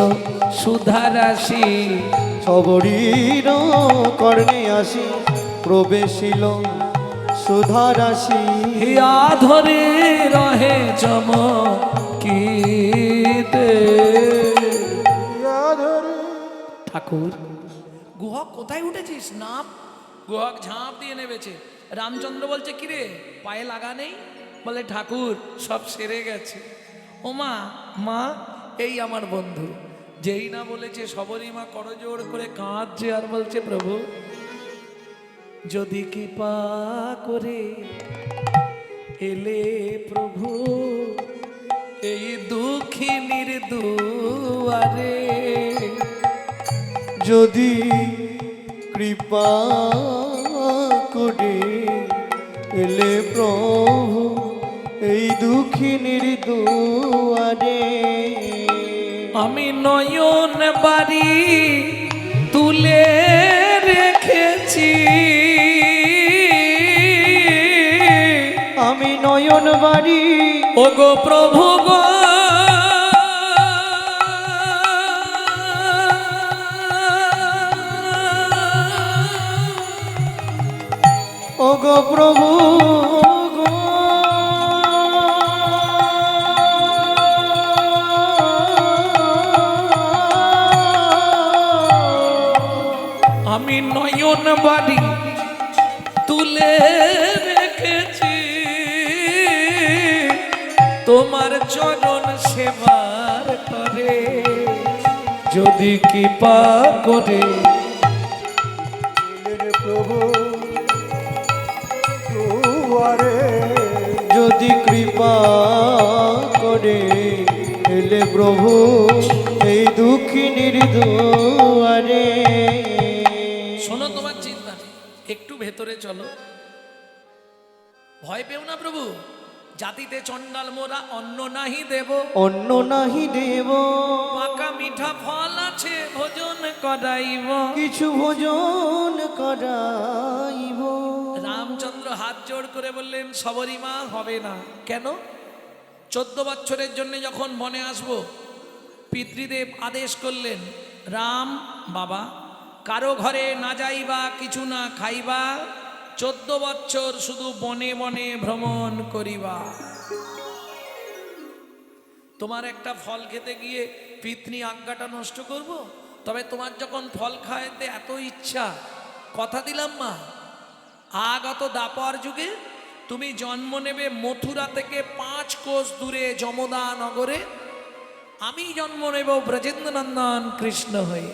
সুধারাশি, সবরীর কর্ণে আসি প্রবেশিল সুধারাশি, হিয়া ধরে রহে চমকিতে। ঠাকুর, গুহক কোথায় উঠেছিস? নাপ। গুহক ঝাঁপ দিয়ে নেমেছে। রামচন্দ্র বলছে, কিরে পায়ে লাগা নেই? বলে, ঠাকুর সব সেরে গেছে। ও মা, মা এই আমার বন্ধু। যেই না বলেছে সবরই মা করজোড় করে কাঁদছে আর বলছে, প্রভু যদি কৃপা করে এলে প্রভু এই দুঃখিনীর দুয়ারে, যদি কৃপা করে এলে প্রভু এই দুঃখিনীর দুয়ারে, আমি নয়ন বাড়ি তুলে রেখেছি, আমি নয়ন বাড়ি ওগো প্রভু গো গো প্রভু গো। আমি নয়ন বাড়ি তুলে রেখেছি তোমার চরণ সেবার করে, যদি কৃপা করে এলেন প্রভু দুয়ারে, যদি কৃপা করে এলে প্রভু এই দুঃখিনীর দুয়ারে। শোনো, তোমার চিন্তা নেই, একটু ভেতরে চলো, ভয় পেও না প্রভু। জাতিতে চণ্ডাল মোরা অন্ন নাহি দেব, অন্য নাহি দেব, পাকা মিঠা ফল আছে ভোজন করাইব। কিছু ভোজন করাইব। রামচন্দ্র হাত জোড় করে বললেন, সবরী মা হবে না। কেন? 14 বছরের জন্য যখন বনে আসব, পিতৃদেব আদেশ করলেন, রাম বাবা কারো ঘরে না যাইবা, কিছু না খাইবা, 14 বছর শুধু বনে বনে ভ্রমণ করিবা। তোমার একটা ফল খেতে গিয়ে পিতৃ আজ্ঞাটা নষ্ট করব? তবে তোমার যখন ফল খাইতে এত ইচ্ছা, কথা দিলাম মা, আগত দাপর যুগে তুমি জন্ম নেবে মথুরা থেকে 5 কোষ দূরে যমদা নগরে, আমি জন্ম নেব ব্রজেন্দ্রনন্দন কৃষ্ণ হয়ে।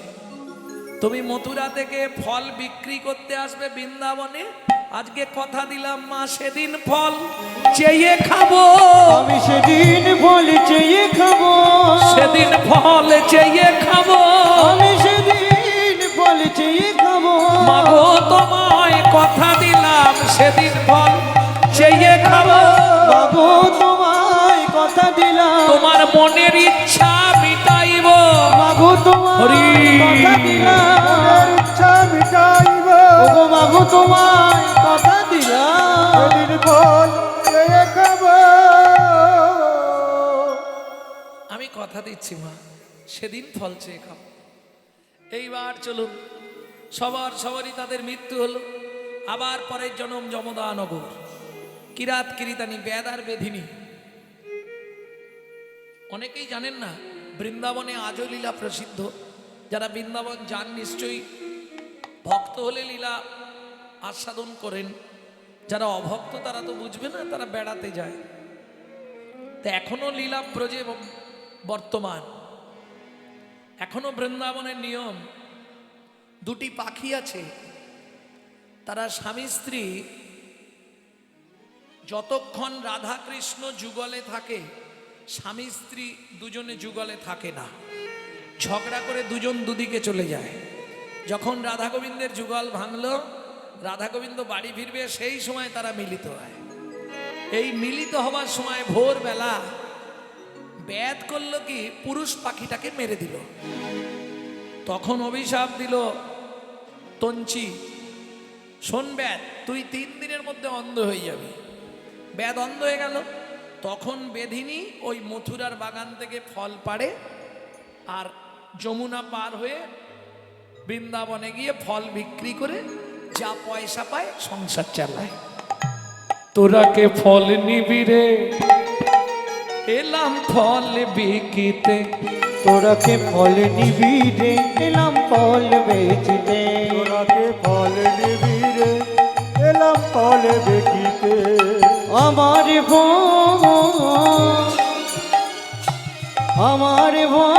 তুমি মথুরা থেকে ফল বিক্রি করতে আসবে বৃন্দাবনে। আজকে কথা দিলাম মা, সেদিন ফল চেয়ে খাবো, আমি সেদিন ফল চেয়ে খাবো, সেদিন ফল চেয়ে খাবো, আমি সেদিন ফল চেয়ে খাবো। মাগো তোমায় কথা দিলাম, সেদিন ফল চেয়ে খাবো। বাবু তোমায় কথা দিলাম, তোমার মনের ইচ্ছা মিটাইব। বাবু তোমায় হরি। কথা দিলাম, মনের ইচ্ছা মিটাইব, ওগো বাবু তোমায় কথা দিলাম। সেদিন ফল চেয়ে খাব। আমি কথা দিচ্ছি মা, সেদিন ফল চেয়ে খাবো। এইবার চলুন, সবারই তাদের মৃত্যু হলো। আবার পরের জন্ম যমদা নগর, কিরাত কিরিতানি, বেদ আর বেধিনী। অনেকেই জানেন না, বৃন্দাবনে আজও লীলা প্রসিদ্ধ। যারা বৃন্দাবন যান নিশ্চয়ই ভক্ত হলে লীলা আস্বাদন করেন, যারা অভক্ত তারা তো বুঝবে না, তারা বেড়াতে যায়। তো এখনো লীলা ব্রজে বর্তমান, এখনো বৃন্দাবনের নিয়ম। 2টি পাখি আছে, তারা স্বামী স্ত্রী যতক্ষণ রাধা কৃষ্ণ যুগলে থাকে, স্বামী স্ত্রী দুজনে যুগলে থাকে না, ঝগড়া করে দুজন দুদিকে চলে যায়। যখন রাধা গোবিন্দের যুগল ভাঙলো, রাধা গোবিন্দ বাড়ি ফিরবে, সেই সময় তারা মিলিত হয়। এই মিলিত হবার সময় ভোরবেলা ব্যাদ করলো কি, পুরুষ পাখিটাকে মেরে দিল। তখন অভিশাপ দিল তঞ্চি, শোন ব্যাদ, তুই 3 দিনের মধ্যে অন্ধ হয়ে যাবি। ব্যাদ অন্ধ হয়ে গেল। তখন বেধিনী ওই মথুরার বাগান থেকে ফল পাড়ে, আর যমুনা পার হয়ে বৃন্দাবনে গিয়ে ফল বিক্রি করে যা পয়সা পায় সংসার চালায়। তোরা কে ফল নিবি রে, এলাম ফল বিকিতে। তোরা কে ফল নিবি রে, এলাম ফল বেচতে। তোরাকে ফল নিবি রে, এলাম ফল বেকিতে। আমার বোন, আমার বোন,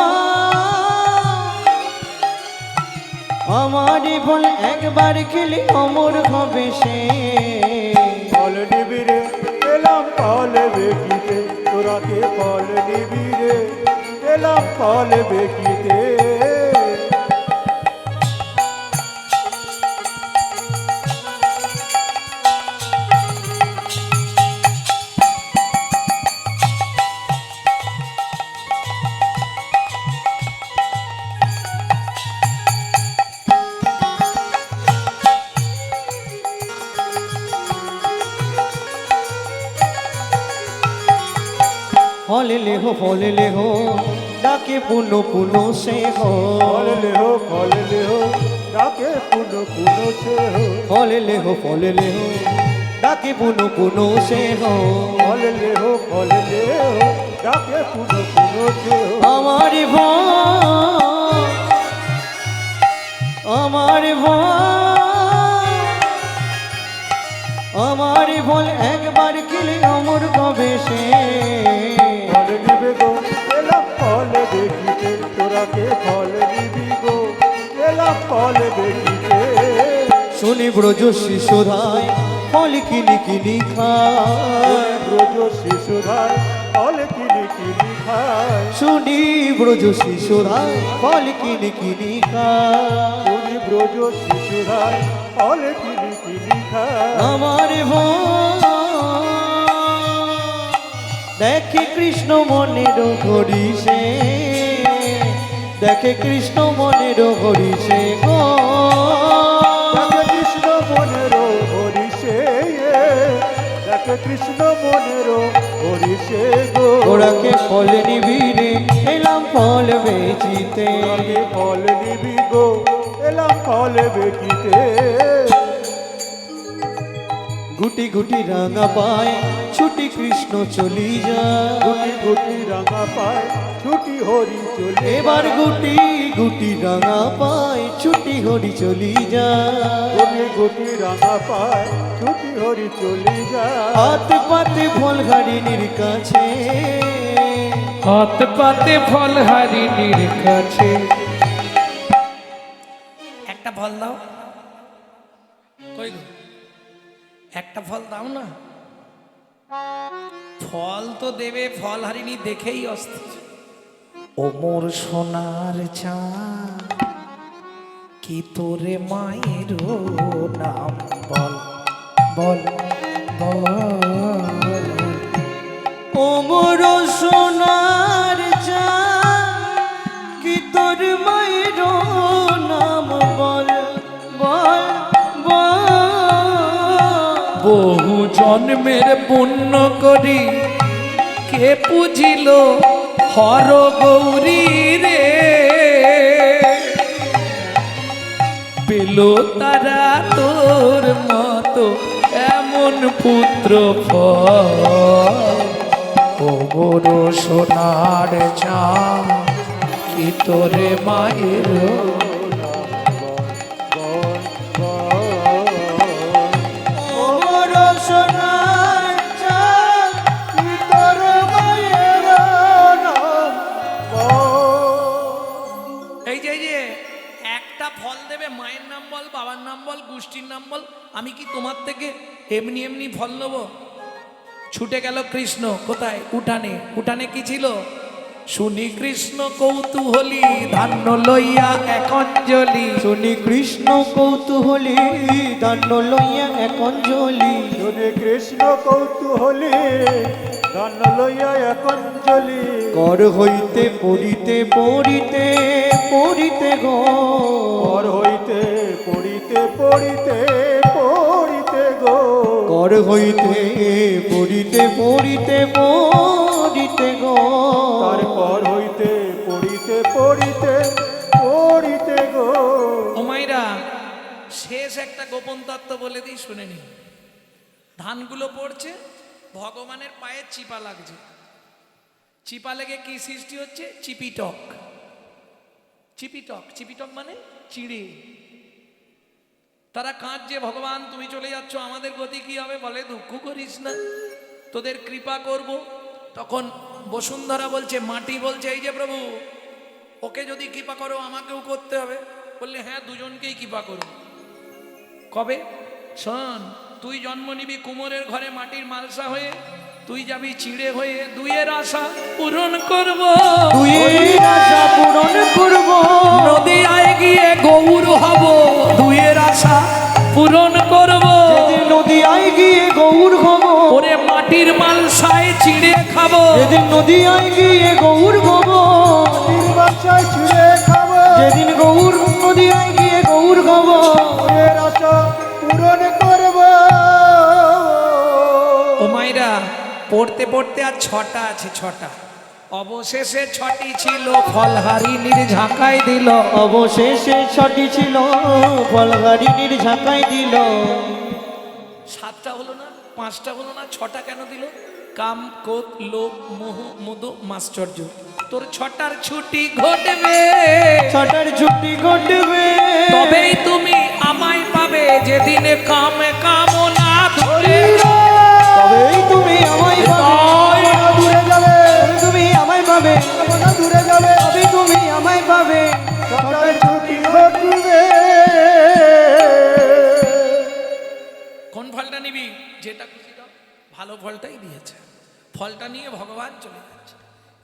আমার বোন একবার খেলে অমর হবে সে। ফল নিবি রে, এলাম ফল বেকিতে। তোরাকে ফল নিবি রে, এলাম ফল বেকিতে। ফল লেহো ডাকে পুনো পুনো সে হো। ফল লেহো ডাকে পুনো পুনো সে হো। ফল লেহো ডাকে পুনো পুনো সে হো ফল লে হো ডাকে পুনো পুনো সে হো আমার ভয় আমার ভয় আমার ভুল একবার খেলে অমর কবে সে ফল নিবে গো এলাম ফল দেখিতে তোরা কে ফল নিবি গো এলাম ফল দেখিতে শুনি ব্রজ শিশুধায় ফল কিনি কিনি খায় ব্রজ শিশুধার ফল কিনি কিনি খায় শুনি ব্রজ শিশুধায় ফল কিনি কিনি খায় শুনি ব্রজ শিশুধার ফল কিনি কিনি খায় আমার ভয় দেখে কৃষ্ণ মনের হরিষে দেখে কৃষ্ণ মনের হরিষে গো দেখে কৃষ্ণ মনের হরিষে দেখে কৃষ্ণ মনের হরিষে গো ওরাকে ফল নিবিরে এলাম ফল বেচিতে তোরাকে ফল নিবি গো এলাম ফল বেকিতে গুটি গুটি রাঙা পায় ছুটি কৃষ্ণ চলি যায় গুটি গুটি রাঙা পায় ছুটি হরি চলে এবার গুটি গুটি রাঙা পায় ছুটি হরি চলি যায় গুটি গুটি রাঙা পায় ছুটি হরি চলে যায় হাত পাতে ফল হারিনীর কাছে হাত পাতে ফল হারিনীর কাছে একটা ফল দাও কই গো একটা ফল দাও না ফল তো দেবে ফল হারিনি দেখেই অস্থির ও মোর সোনার চাঁদ কি তোরে মায়ের নাম বল বল বল ও মোর সোনার চাঁদ কি তোর মায়ের নাম বল বল বল বহু জন্মের পুণ্য করি কে পুজিল হর গৌরী রে পেল তারা তোর মতো এমন পুত্র ও বড় সোনার চাঁদ কি তোরে মায়ের ও মোর সোনার চাঁদ কি তোর মায়ের নাম এই যে একটা ফল দেবে মায়ের নাম বল বাবার নাম বল গোষ্ঠীর নাম বল আমি কি তোমার থেকে এমনি এমনি ফল নেবো ছুটে গেল কৃষ্ণ কোথায় উঠানে উঠানে কি ছিল শুনি কৃষ্ণ কৌতূহলী ধান্য লইয়া এক অঞ্জলি শুনি কৃষ্ণ কৌতূহলী দাণ্ড লইয়া এক অঞ্জলি শুনে কৃষ্ণ কৌতূহলী দান লইয়া এক অঞ্জলি কর হইতে পড়িতে পড়িতে পড়িতে গো কর হইতে পড়িতে পড়িতে পড়িতে গো কর হইতে পড়িতে পড়িতে পড়িতে গো তার কর হইতে পড়িতে পড়িতে পড়িতে গো ও মাইরা শেষ একটা গোপন তত্ত্ব বলে দিই শুনে নি ধানগুলো পড়ছে ভগবানের পায়ে চিপা লাগছে চিপা লেগে কি সৃষ্টি হচ্ছে চিপিটক চিপিটক চিপিটক মানে চিড়ে তারা কাঁদছে ভগবান তুমি চলে যাচ্ছ আমাদের গতি কি হবে বলে দুঃখ করিস না তোদের কৃপা করব তখন বসুন্ধরা বলছে মাটি বলছে এই যে প্রভু ওকে যদি কৃপা করো আমাকেও করতে হবে বললে হ্যাঁ দুজনকেই কৃপা করো কবে শোন তুই জন্ম নিবি কুমোরের ঘরে মাটির মালসা হয়ে তুই যাবি চিড়ে হয়ে দুইয়ের আশা পূরণ করব দুইয়ের আশা পূরণ করব নদী আয় গিয়ে গৌর হব দুইয়ের আশা পূরণ করব যেদিন নদীয়ায় গিয়ে গৌর হব ওরে মাটির মালসায় চিড়ে খাবো যেদিন নদীয়ায় গিয়ে গৌর হব তিন বাচ্চায় ছিঁড়ে খাবো যেদিন গৌর নদীয়ায় গিয়ে গৌর হব এর আশা পূরণ করব ও মাইরা পড়তে পড়তে আর ছটা আছে ছটা অবশেষে ছটি ছিল ফলহারিনীর ঝাঁকাই দিল অবশেষে ছটি ছিল ফলহারিনীর ঝাঁকাই দিল সাতটা হলো না 5টা হলো না, 6টা কেন দিল? কাম, ক্রোধ, লোভ, মোহ, মদ, মাশ্চর্য। তোর 6টার ছুটি ঘটবে, 6টার ছুটি ঘটবে, তবেই তুমি আমায় পাবে যেদিনে কামে কামনা ধরে। তবেই তুমি আমায় পাবে, দূরে যাবে, তুমি আমায় পাবে, কামনা দূরে যাবে, তবে তুমি আমায় পাবে। 6টার ছুটি ঘটবে। কোন ফলটা নিবি? যেটা খুশি দাও, ভালো ফলটাই দিয়েছে। ফলটা নিয়ে ভগবান চলে যাচ্ছে।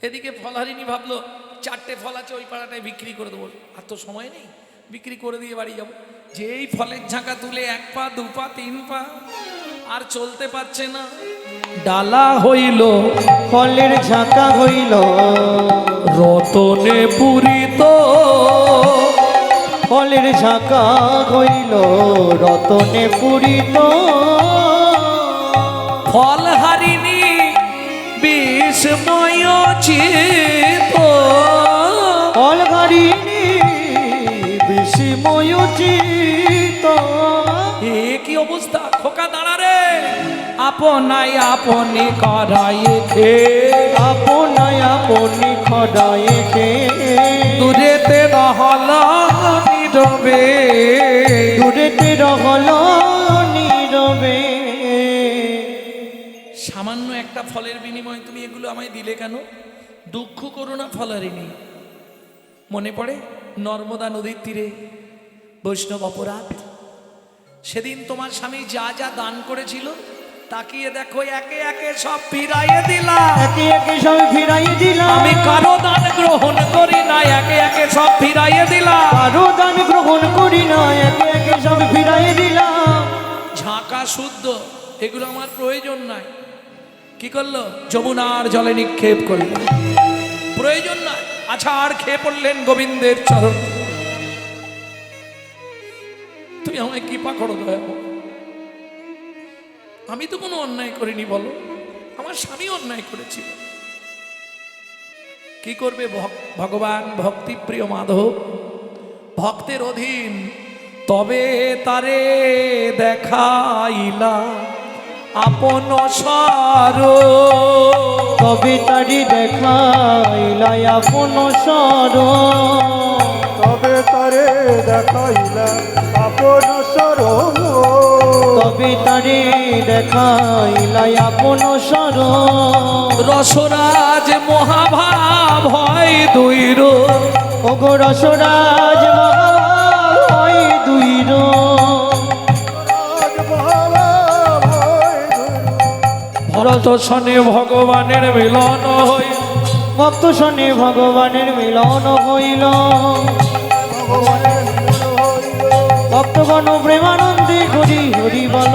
এদিকে ফলহারিণী ভাবলো 4টে ফল আছে ওই পাড়াটায় বিক্রি করে দেবো, আর তো সময় নেই, বিক্রি করে দিয়ে বাড়ি যাবো। যেই ফলের ঝাঁকা তুলে 1 পা 2 পা 3 পা, আর চলতে পারছে না, ডালা হইল ফলের ঝাঁকা হইল, রতনে পূরিত। ফলের ঝাঁকা হইল রতনে পূরিত। ফলহারিণী বিস্ময় চিত, ফলহারিণী বিস্ময় চিত। এ কি অবস্থা? খোকা দাঁড়া রে, আপনাই আপনি করাই খে, আপনায় আপনি খড়ায় খে, দূরেতে রহল নীরবে, দূরেতে রহল নীরবে। সামান্য একটা ফলের বিনিময়ে তুমি এগুলো আমায় দিলে কেন? দুঃখ করো না ফলহারিণী। মনে পড়ে নর্মদা নদীর তীরে বৈষ্ণব অপরাধ, সেদিন তোমার স্বামী যা যা দান করেছিল তাকিয়ে দেখো একে একে সব ফিরাইয়ে দিলাম। একে একে সব ফিরাইয়ে দিলাম, আমি কারো দান গ্রহণ করি না, একে একে সব ফিরাইয়ে দিলাম। কারো দান গ্রহণ করি না, একে একে সব ফিরাইয়ে দিলাম। ঝাঁকা শুদ্ধ, এগুলো আমার প্রয়োজন নাই। কি করলো? যমুনার জলে নিক্ষেপ করলো, প্রয়োজন নাই। আচ্ছা, আর খেয়ে পড়লেন গোবিন্দের চরণ। তুমি আমায় কৃপা করো দয়া করো। আমি তো কোনো অন্যায় করিনি বলো, আমার স্বামী অন্যায় করেছিল। কি করবে? ভগবান ভক্তিপ্রিয় মাধব, ভক্তের অধীন, তবে তারে দেখাইলা আপন সার, তবে তারি দেখাইলা আপন সর, তবে তারে দেখাইলা আপন সরম, তবে তারে দেখাইলা আপন সর। রসরাজ মহাভাব হয় দুইর, ওগো রসরাজ মহাভয় দুইর, ভরত শনে ভগবানের মিলন হই, ভক্ত শনে ভগবানের মিলন হইল। ভক্তগণ প্রেমানন্দে হরি হরি বল।